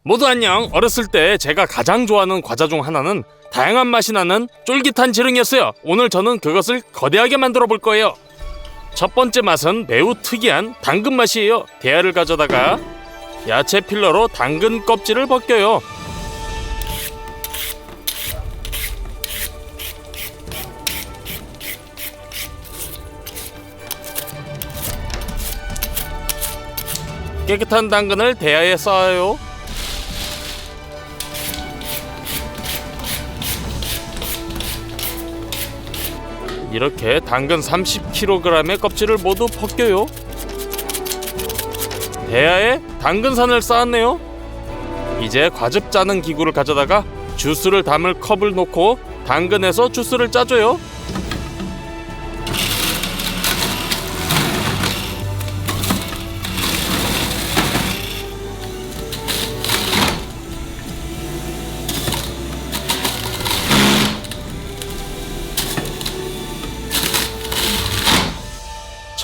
모두 안녕. 어렸을 때 제가 가장 좋아하는 과자 중 하나는 다양한 맛이 나는 쫄깃한 지릉이었어요. 오늘 저는 그것을 거대하게 만들어 볼 거예요. 첫 번째 맛은 매우 특이한 당근 맛이에요. 대야를 가져다가 야채 필러로 당근 껍질을 벗겨요. 깨끗한 당근을 대야에 쌓아요. 이렇게 당근 30kg의 껍질을 모두 벗겨요. 대야에 당근산을 쌓았네요. 이제 과즙 짜는 기구를 가져다가 주스를 담을 컵을 놓고 당근에서 주스를 짜줘요.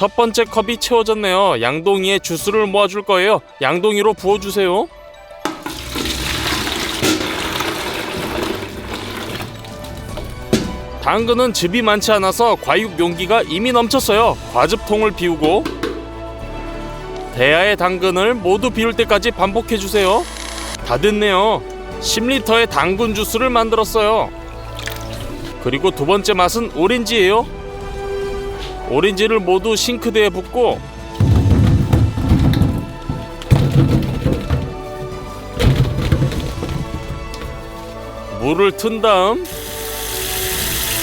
첫 번째 컵이 채워졌네요. 양동이에 주스를 모아줄 거예요. 양동이로 부어주세요. 당근은 즙이 많지 않아서 과육 용기가 이미 넘쳤어요. 과즙통을 비우고 대야의 당근을 모두 비울 때까지 반복해주세요. 다 됐네요. 10리터의 당근 주스를 만들었어요. 그리고 두 번째 맛은 오렌지예요. 오렌지를 모두 싱크대에 붓고 물을 튼 다음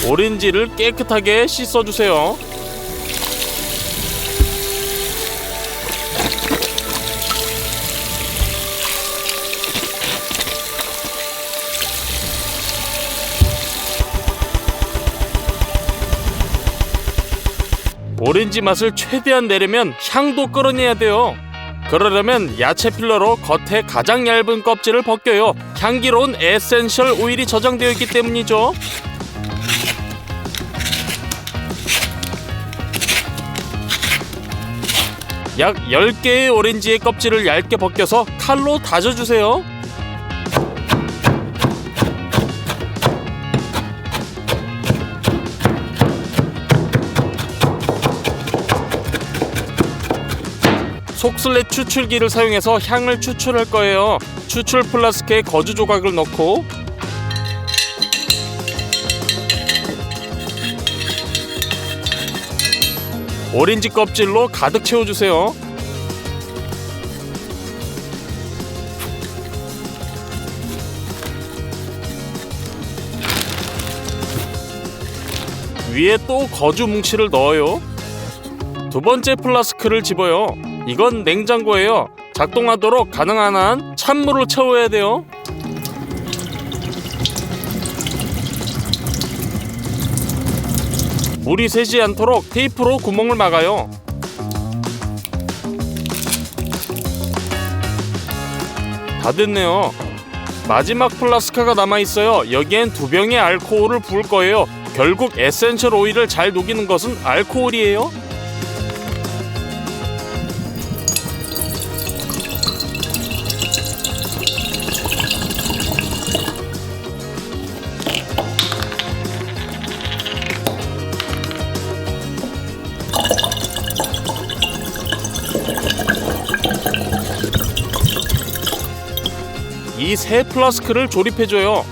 오렌지를 깨끗하게 씻어주세요. 오렌지 맛을 최대한 내려면 향도 끌어내야 돼요. 그러려면 야채 필러로 겉에 가장 얇은 껍질을 벗겨요. 향기로운 에센셜 오일이 저장되어 있기 때문이죠. 약 10개의 오렌지의 껍질을 얇게 벗겨서 칼로 다져주세요. 속슬렛 추출기를 사용해서 향을 추출할 거예요. 추출 플라스크에 거즈 조각을 넣고 오렌지 껍질로 가득 채워주세요. 위에 또 거즈 뭉치를 넣어요. 두 번째 플라스크를 집어요. 이건 냉장고예요. 작동하도록 가능한 한 찬물을 채워야 돼요. 물이 새지 않도록 테이프로 구멍을 막아요. 다 됐네요. 마지막 플라스크가 남아있어요. 여기엔 2병의 알코올을 부을 거예요. 결국 에센셜 오일을 잘 녹이는 것은 알코올이에요. 이 세 플라스크를 조립해줘요.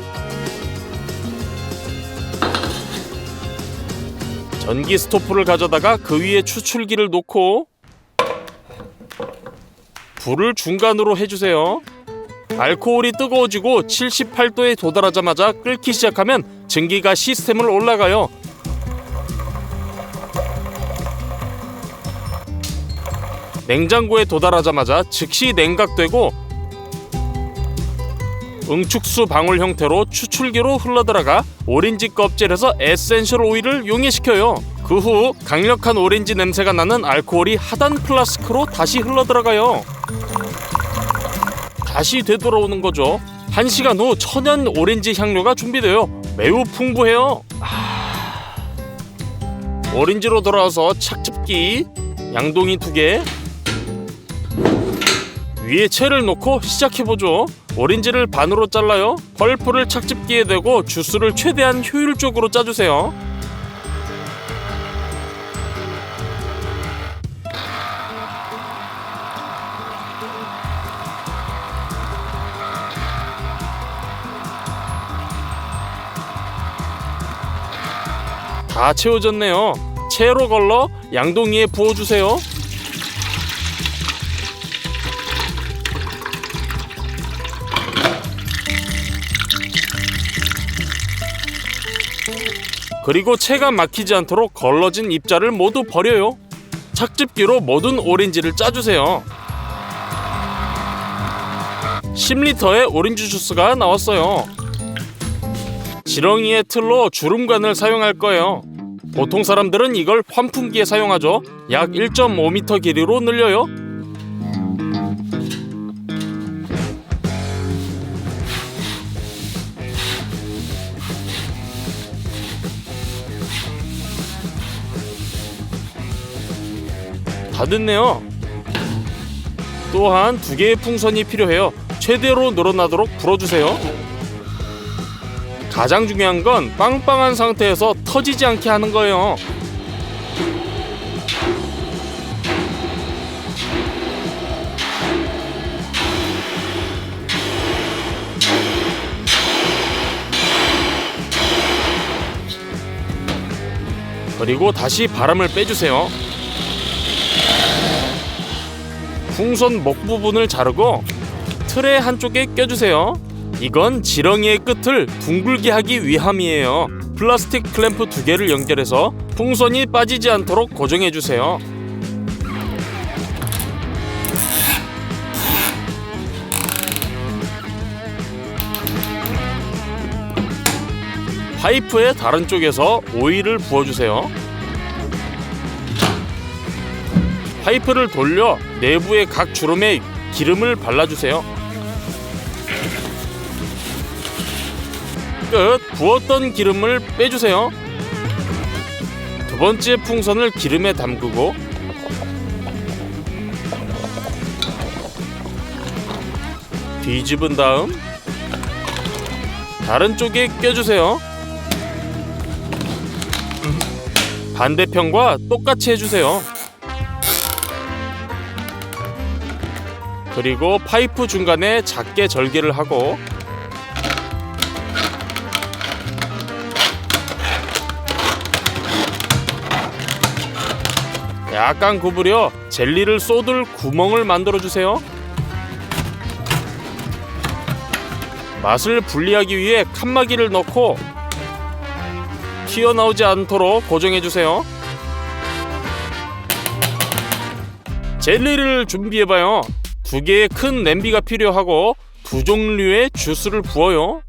전기 스토프를 가져다가 그 위에 추출기를 놓고 불을 중간으로 해주세요. 알코올이 뜨거워지고 78도에 도달하자마자 끓기 시작하면 증기가 시스템을 올라가요. 냉장고에 도달하자마자 즉시 냉각되고 응축수 방울 형태로 추출기로 흘러들어가 오렌지 껍질에서 에센셜 오일을 용해시켜요. 그 후 강력한 오렌지 냄새가 나는 알코올이 하단 플라스크로 다시 흘러들어가요. 다시 되돌아오는 거죠. 1시간 후 천연 오렌지 향료가 준비돼요. 매우 풍부해요. 오렌지로 돌아와서 착즙기 양동이 2개 위에 채를 놓고 시작해보죠. 오렌지를 반으로 잘라요. 펄프를 착즙기에 대고 주스를 최대한 효율적으로 짜주세요. 다 채워졌네요. 채로 걸러 양동이에 부어주세요. 그리고 채가 막히지 않도록 걸러진 입자를 모두 버려요. 착즙기로 모든 오렌지를 짜주세요. 10리터의 오렌지 주스가 나왔어요. 지렁이의 틀로 주름관을 사용할 거예요. 보통 사람들은 이걸 환풍기에 사용하죠. 약 1.5m 길이로 늘려요. 다 됐네요. 또한 2개의 풍선이 필요해요. 최대로 늘어나도록 불어주세요. 가장 중요한 건 빵빵한 상태에서 터지지 않게 하는 거예요. 그리고 다시 바람을 빼주세요. 풍선 목 부분을 자르고 틀의 한쪽에 껴주세요. 이건 지렁이의 끝을 둥글게 하기 위함이에요. 플라스틱 클램프 2개를 연결해서 풍선이 빠지지 않도록 고정해주세요. 파이프의 다른 쪽에서 오일을 부어주세요. 파이프를 돌려 내부의 각 주름에 기름을 발라주세요. 끝. 부었던 기름을 빼주세요. 2번째 풍선을 기름에 담그고 뒤집은 다음 다른 쪽에 껴주세요. 반대편과 똑같이 해주세요. 그리고 파이프 중간에 작게 절개를 하고 약간 구부려 젤리를 쏟을 구멍을 만들어주세요. 맛을 분리하기 위해 칸막이를 넣고 튀어나오지 않도록 고정해주세요. 젤리를 준비해봐요. 2개의 큰 냄비가 필요하고 2종류의 주스를 부어요.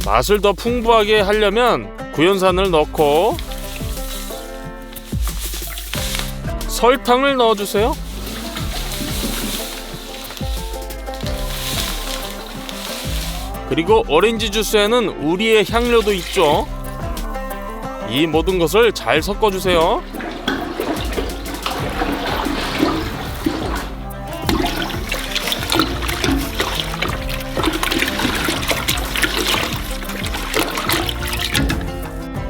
맛을 더 풍부하게 하려면 구연산을 넣고 설탕을 넣어주세요. 그리고 오렌지 주스에는 우리의 향료도 있죠. 이 모든 것을 잘 섞어주세요.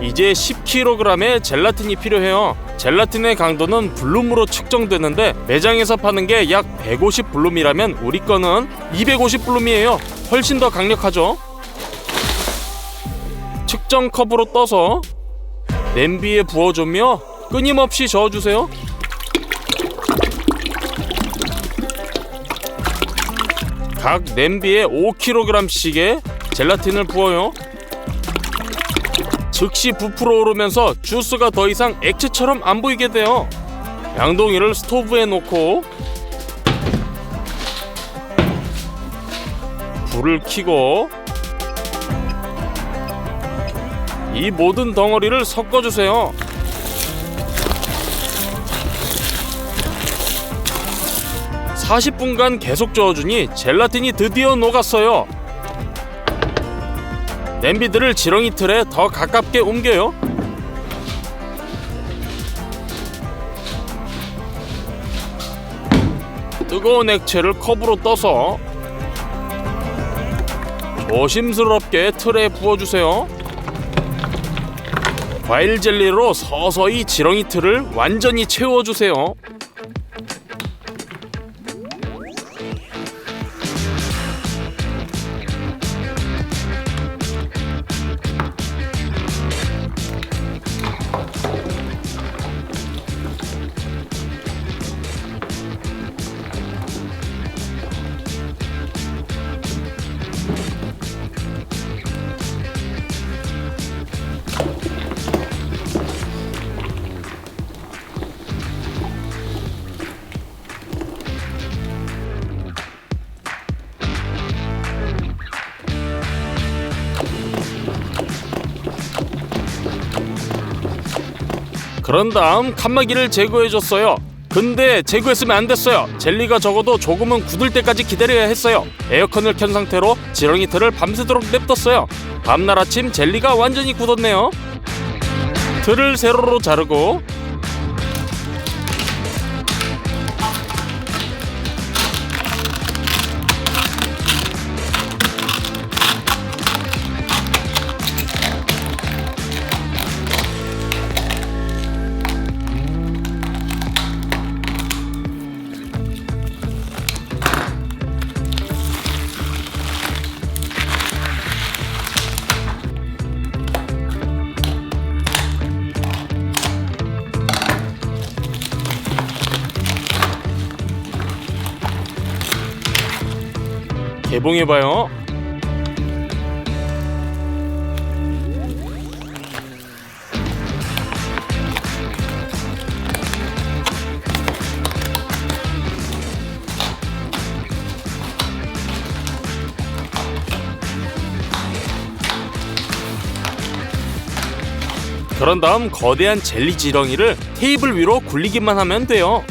이제 10kg의 젤라틴이 필요해요. 젤라틴의 강도는 블룸으로 측정되는데 매장에서 파는 게 약 150블룸이라면 우리 거는 250블룸이에요. 훨씬 더 강력하죠. 측정 컵으로 떠서 냄비에 부어주며 끊임없이 저어주세요. 각 냄비에 5kg씩의 젤라틴을 부어요. 즉시 부풀어 오르면서 주스가 더 이상 액체처럼 안 보이게 돼요. 양동이를 스토브에 놓고 불을 켜고 이 모든 덩어리를 섞어주세요. (40분간) 계속 저어주니 젤라틴이 드디어 녹았어요. 냄비들을 지렁이 틀에 더 가깝게 옮겨요. 뜨거운 액체를 컵으로 떠서 조심스럽게 틀에 부어주세요. 과일 젤리로 서서히 지렁이 틀을 완전히 채워주세요. 그런 다음 칸막이를 제거해줬어요. 근데 제거했으면 안 됐어요. 젤리가 적어도 조금은 굳을 때까지 기다려야 했어요. 에어컨을 켠 상태로 지렁이 틀을 밤새도록 냅뒀어요. 밤날 아침 젤리가 완전히 굳었네요. 틀을 세로로 자르고 개봉해봐요. 그런 다음 거대한 젤리 지렁이를 테이블 위로 굴리기만 하면 돼요.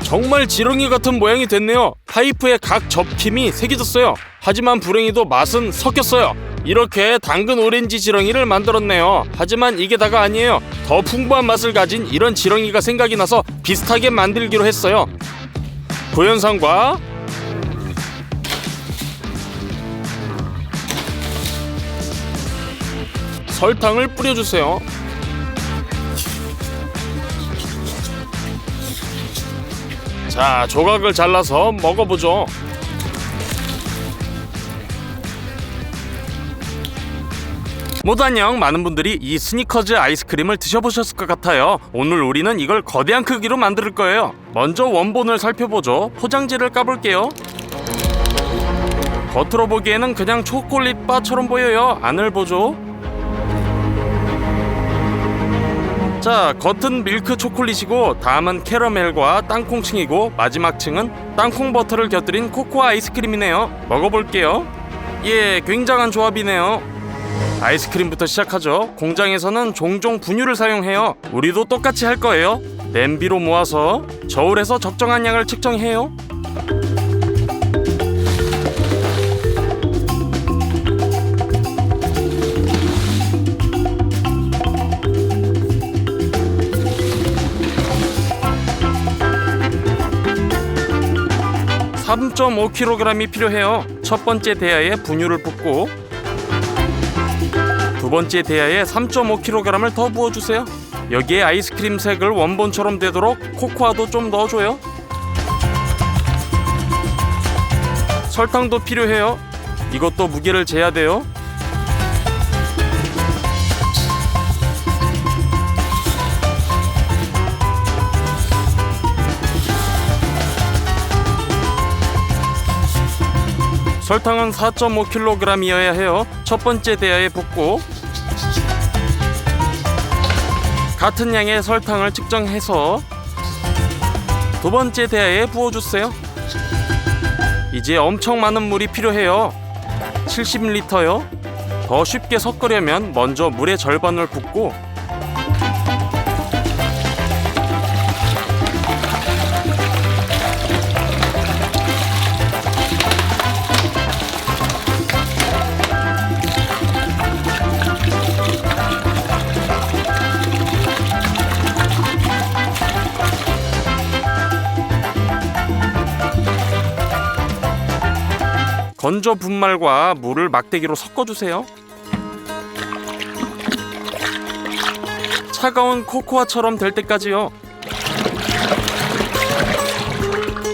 정말 지렁이 같은 모양이 됐네요. 파이프의 각 접힘이 새겨졌어요. 하지만 불행히도 맛은 섞였어요. 이렇게 당근 오렌지 지렁이를 만들었네요. 하지만 이게 다가 아니에요. 더 풍부한 맛을 가진 이런 지렁이가 생각이 나서 비슷하게 만들기로 했어요. 고현상과 설탕을 뿌려주세요. 자, 조각을 잘라서 먹어보죠. 모두 안녕. 많은 분들이 이 스니커즈 아이스크림을 드셔보셨을 것 같아요. 오늘 우리는 이걸 거대한 크기로 만들 거예요. 먼저 원본을 살펴보죠. 포장지를 까볼게요. 겉으로 보기에는 그냥 초콜릿 바처럼 보여요. 안을 보죠. 자, 겉은 밀크 초콜릿이고 다음은 캐러멜과 땅콩층이고 마지막 층은 땅콩 버터를 곁들인 코코아 아이스크림이네요. 먹어볼게요. 예, 굉장한 조합이네요. 아이스크림부터 시작하죠. 공장에서는 종종 분유를 사용해요. 우리도 똑같이 할 거예요. 냄비로 모아서 저울에서 적정한 양을 측정해요. (3.5kg이) 필요해요. 첫 번째 대야에 분유를 붓고 두 번째 대야에 3.5kg을 더 부어주세요. 여기에 아이스크림 색을 원본처럼 되도록 코코아도 좀 넣어줘요. 설탕도 필요해요. 이것도 무게를 재야 돼요. 설탕은 4.5kg이어야 해요. 첫 번째 대야에 붓고 같은 양의 설탕을 측정해서 두 번째 대야에 부어주세요. 이제 엄청 많은 물이 필요해요. 70리터요. 더 쉽게 섞으려면 먼저 물의 절반을 붓고 건조 분말과 물을 막대기로 섞어주세요. 차가운 코코아처럼 될 때까지요.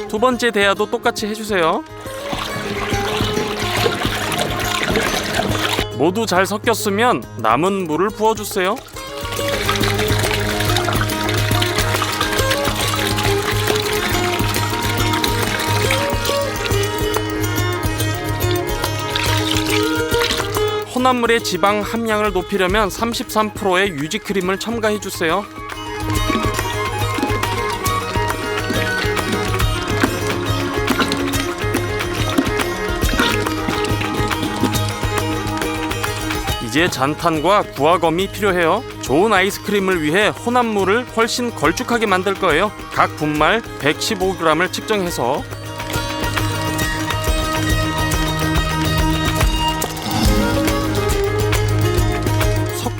두 번째 대야도 똑같이 해주세요. 모두 잘 섞였으면 남은 물을 부어주세요. 혼합물의 지방 함량을 높이려면 33%의 유지크림을 첨가해주세요. 이제 잔탄과 구화검이 필요해요. 좋은 아이스크림을 위해 혼합물을 훨씬 걸쭉하게 만들 거예요. 각 분말 115g을 측정해서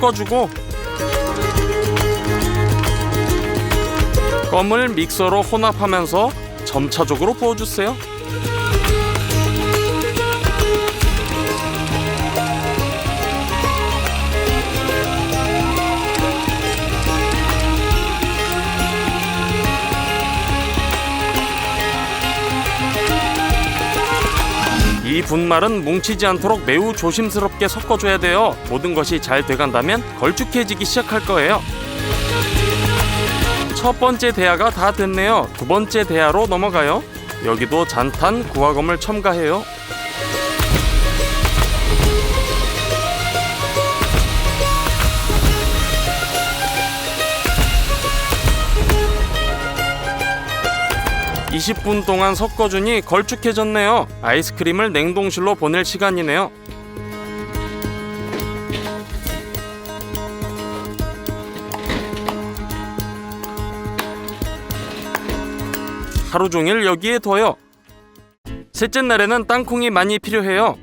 섞어주고 껌을 믹서로 혼합하면서 점차적으로 부어주세요. 이 분말은 뭉치지 않도록 매우 조심스럽게 섞어줘야 돼요. 모든 것이 잘 돼간다면 걸쭉해지기 시작할 거예요. 첫 번째 대야가 다 됐네요. 두 번째 대야로 넘어가요. 여기도 잔탄, 구화검을 첨가해요. (20분) 동안 섞어주니 걸쭉해졌네요. 아이스크림을 냉동실로 보낼 시간이네요. 하루 종일 여기에 둬요. 셋째 날에는 땅콩이 많이 필요해요.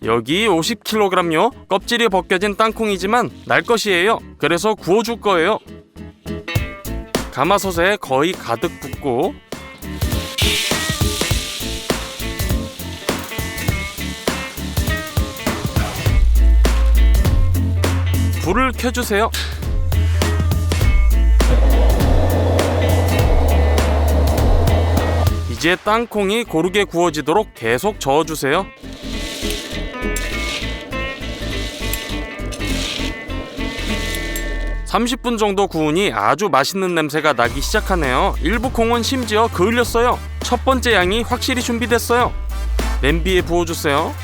여기 50kg요. 껍질이 벗겨진 땅콩이지만 날 것이에요. 그래서 구워줄 거예요. 가마솥에 거의 가득 붓고 불을 켜주세요. 이제 땅콩이 고르게 구워지도록 계속 저어주세요. (30분) 정도 구우니 아주 맛있는 냄새가 나기 시작하네요. 일부 콩은 심지어 그을렸어요. 첫 번째 양이 확실히 준비됐어요. 냄비에 부어주세요.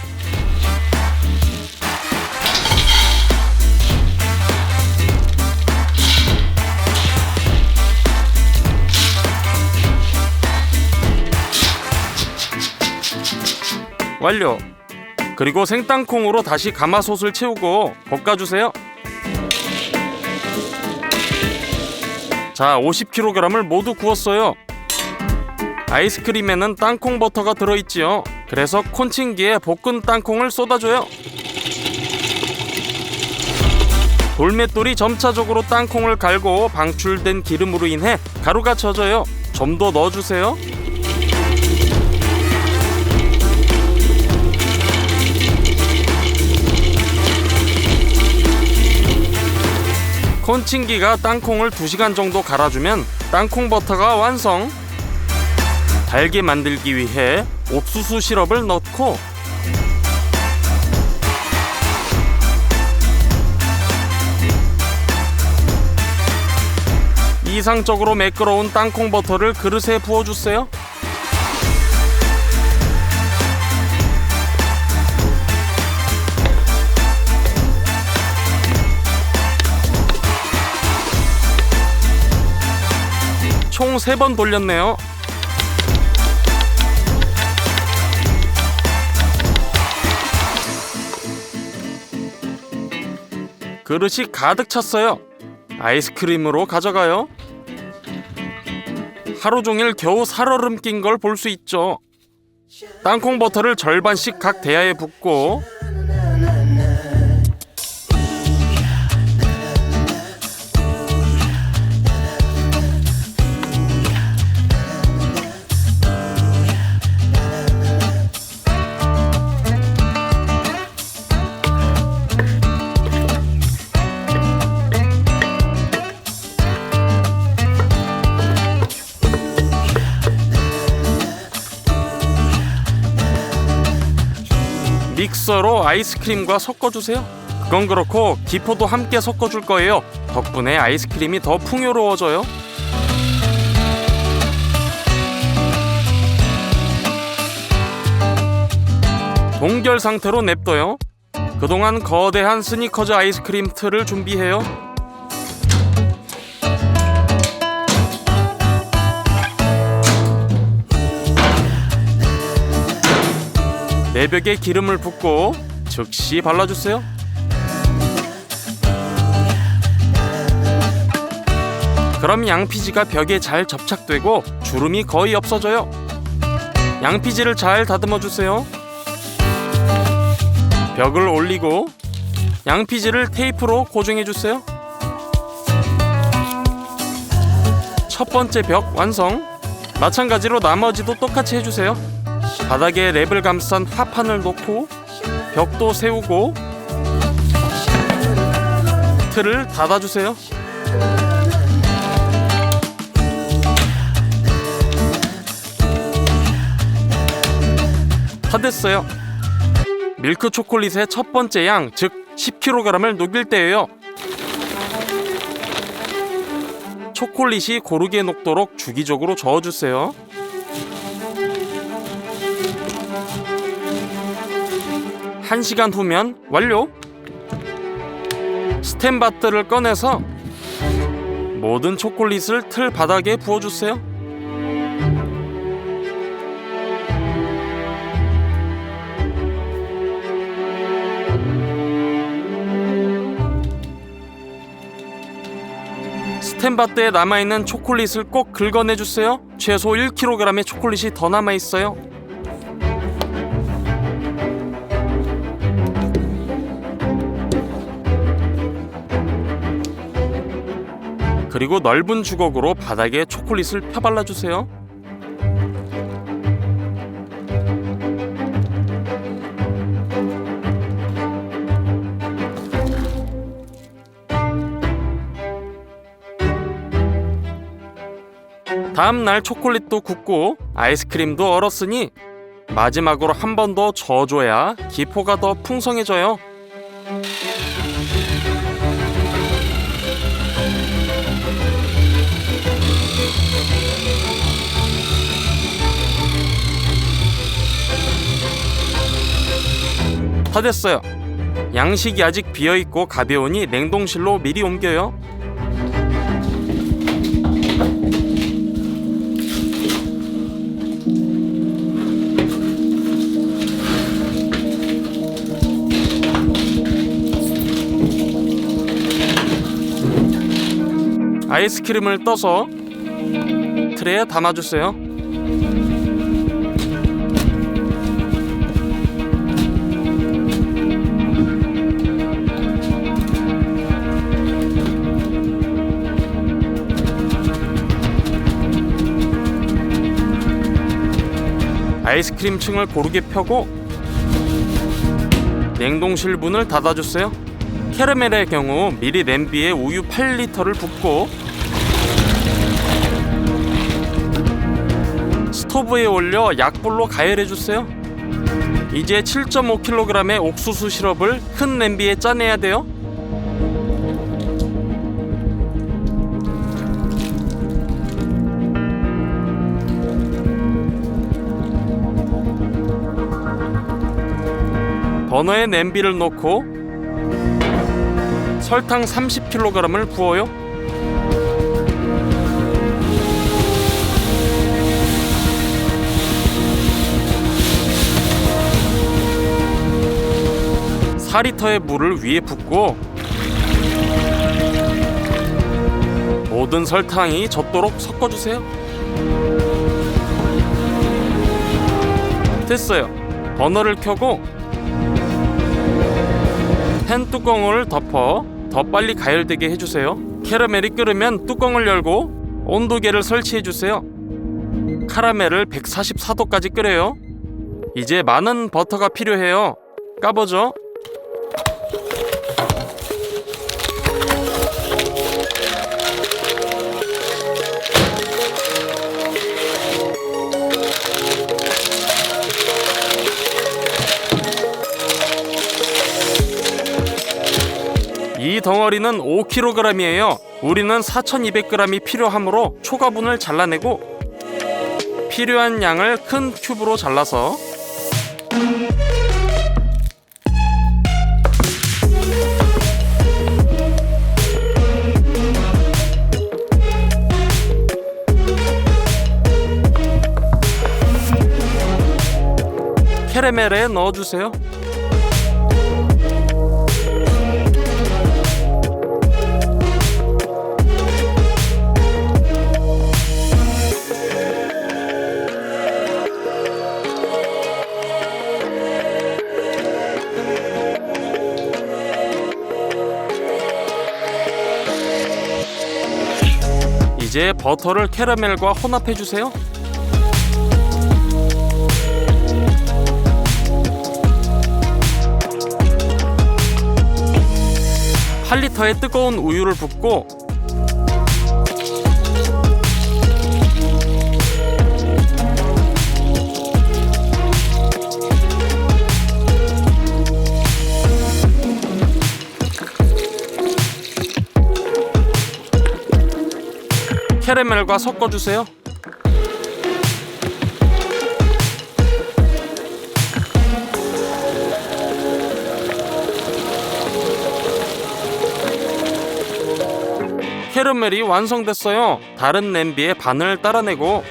완료. 그리고 생땅콩으로 다시 가마솥을 채우고 볶아주세요. 자, 50kg을 모두 구웠어요. 아이스크림에는 땅콩 버터가 들어있지요. 그래서 콘칭기에 볶은 땅콩을 쏟아줘요. 돌맷돌이 점차적으로 땅콩을 갈고 방출된 기름으로 인해 가루가 젖어요. 좀 더 넣어주세요. 콘칭기가 땅콩을 2시간 정도 갈아주면 땅콩 버터가 완성. 달게 만들기 위해 옥수수 시럽을 넣고 이상적으로 매끄러운 땅콩 버터를 그릇에 부어주세요. 총 3번 돌렸네요. 그릇이 가득 찼어요. 아이스크림으로 가져가요. 하루 종일 겨우 살얼음 낀 걸 볼 수 있죠. 땅콩 버터를 절반씩 각 대야에 붓고 믹서로 아이스크림과 섞어주세요. 그건 그렇고 기포도 함께 섞어줄 거예요. 덕분에 아이스크림이 더 풍요로워져요. 동결 상태로 냅둬요. 그동안 거대한 스니커즈 아이스크림 틀을 준비해요. 내벽에 기름을 붓고 즉시 발라주세요. 그럼 양피지가 벽에 잘 접착되고 주름이 거의 없어져요. 양피지를 잘 다듬어주세요. 벽을 올리고 양피지를 테이프로 고정해주세요. 첫 번째 벽 완성. 마찬가지로 나머지도 똑같이 해주세요. 바닥에 랩을 감싼 합판을 놓고 벽도 세우고 틀을 닫아주세요. 다 됐어요. 밀크 초콜릿의 첫 번째 양, 즉 10kg을 녹일 때예요. 초콜릿이 고르게 녹도록 주기적으로 저어주세요. 1시간 후면 완료! 스텐바트를 꺼내서 모든 초콜릿을 틀 바닥에 부어주세요. 스텐바트에 남아있는 초콜릿을 꼭 긁어내주세요. 최소 1kg의 초콜릿이 더 남아있어요. 그리고 넓은 주걱으로 바닥에 초콜릿을 펴발라주세요. 다음날 초콜릿도 굽고 아이스크림도 얼었으니 마지막으로 한 번 더 저어줘야 기포가 더 풍성해져요. 다 됐어요. 양식이 아직 비어있고 가벼우니 냉동실로 미리 옮겨요. 아이스크림을 떠서 트레에 담아주세요. 아이스크림 층을 고르게 펴고 냉동실 문을 닫아주세요. 캐러멜의 경우 미리 냄비에 우유 8리터를 붓고 스토브에 올려 약불로 가열해주세요. 이제 7.5kg의 옥수수 시럽을 큰 냄비에 짜내야 돼요. 버너에 냄비를 놓고 설탕 30kg을 부어요. (4리터의) 물을 위에 붓고 모든 설탕이 젖도록 섞어주세요. 됐어요. 버너를 켜고 팬 뚜껑을 덮어 더 빨리 가열되게 해주세요. 캐러멜이 끓으면 뚜껑을 열고 온도계를 설치해주세요. 카라멜을 144도까지 끓여요. 이제 많은 버터가 필요해요. 까보죠. 이 덩어리는 5kg이에요. 우리는 4200g이 필요하므로 초가분을 잘라내고 필요한 양을 큰 큐브로 잘라서 캐러멜에 넣어주세요. 이제 버터를 캐러멜과 혼합해주세요. (8리터의) 뜨거운 우유를 붓고 캐러멜과 섞어주세요. 캐러멜이 완성됐어요. 다른 냄비에 반을 따라내고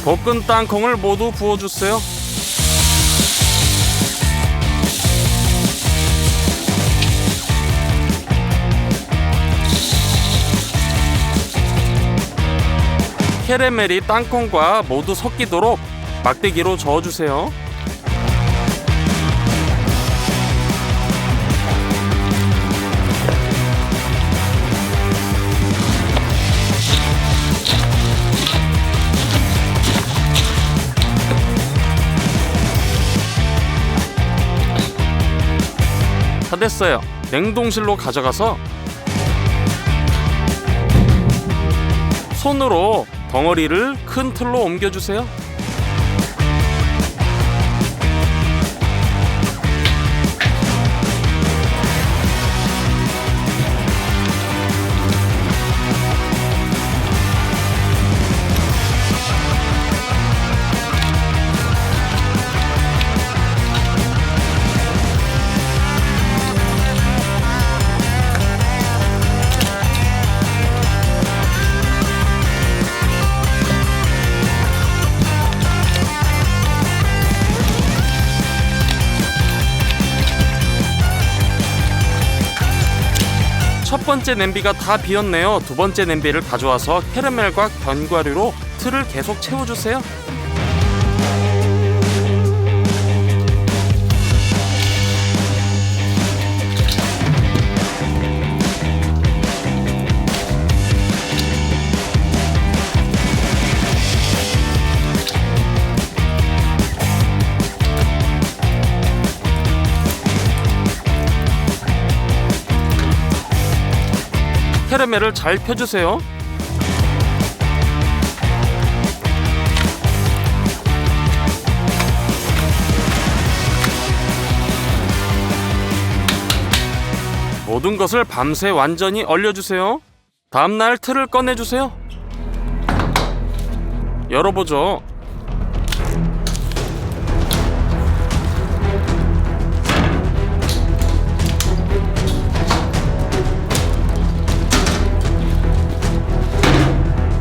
볶은 땅콩을 모두 부어주세요. 캐러멜이 땅콩과 모두 섞이도록 막대기로 저어주세요. 다 됐어요. 냉동실로 가져가서 손으로 덩어리를 큰 틀로 옮겨주세요. 첫 번째 냄비가 다 비었네요. 두 번째 냄비를 가져와서 캐러멜과 견과류로 틀을 계속 채워주세요. 캐러멜을 잘 펴주세요. 모든 것을 밤새 완전히 얼려주세요. 다음날 틀을 꺼내주세요. 열어보죠.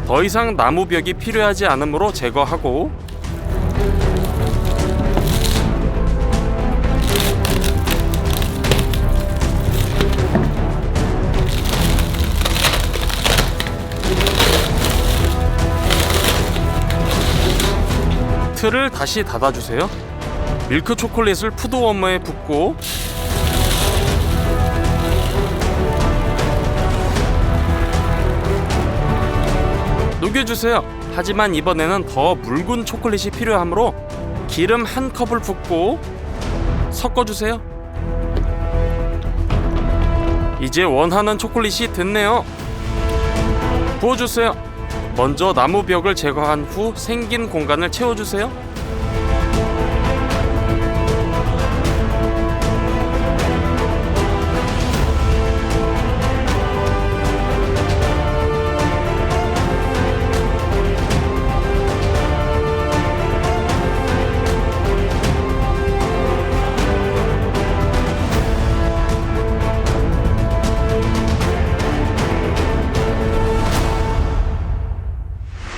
더 이상 나무벽이 필요하지 않으므로 제거하고 틀을 다시 닫아주세요. 밀크 초콜릿을 푸드 워머에 붓고 녹여주세요. 하지만 이번에는 더 묽은 초콜릿이 필요하므로 기름 한 컵을 붓고 섞어주세요. 이제 원하는 초콜릿이 됐네요. 부어주세요. 먼저 나무 벽을 제거한 후 생긴 공간을 채워주세요.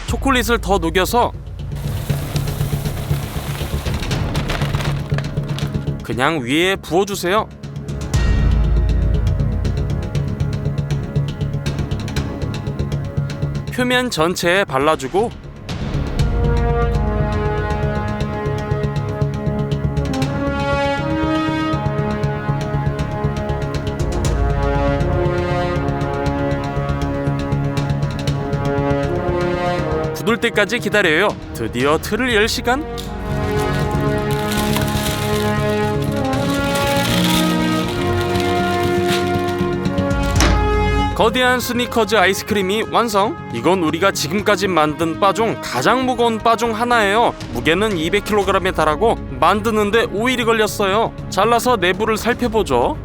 초콜릿을 더 녹여서 그냥 위에 부어주세요. 표면 전체에 발라주고 굳을 때까지 기다려요. 드디어 틀을 열 시간? 거대한 스니커즈 아이스크림이 완성! 이건 우리가 지금까지 만든 바 중 가장 무거운 바 중 하나예요. 무게는 200kg에 달하고 만드는데 5일이 걸렸어요. 잘라서 내부를 살펴보죠.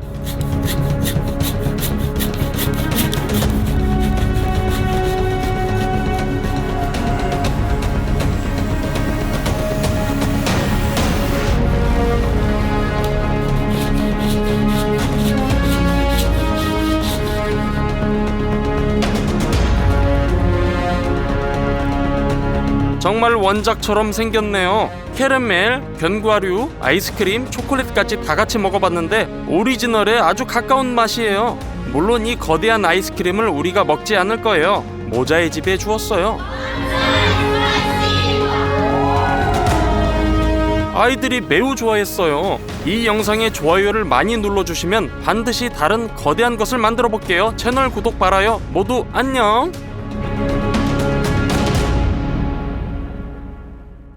정말 원작처럼 생겼네요. 캐러멜, 견과류, 아이스크림, 초콜릿까지 다 같이 먹어봤는데 오리지널에 아주 가까운 맛이에요. 물론 이 거대한 아이스크림을 우리가 먹지 않을 거예요. 모자의 집에 주었어요. 아이들이 매우 좋아했어요. 이 영상에 좋아요를 많이 눌러주시면 반드시 다른 거대한 것을 만들어 볼게요. 채널 구독 말아요. 모두 안녕.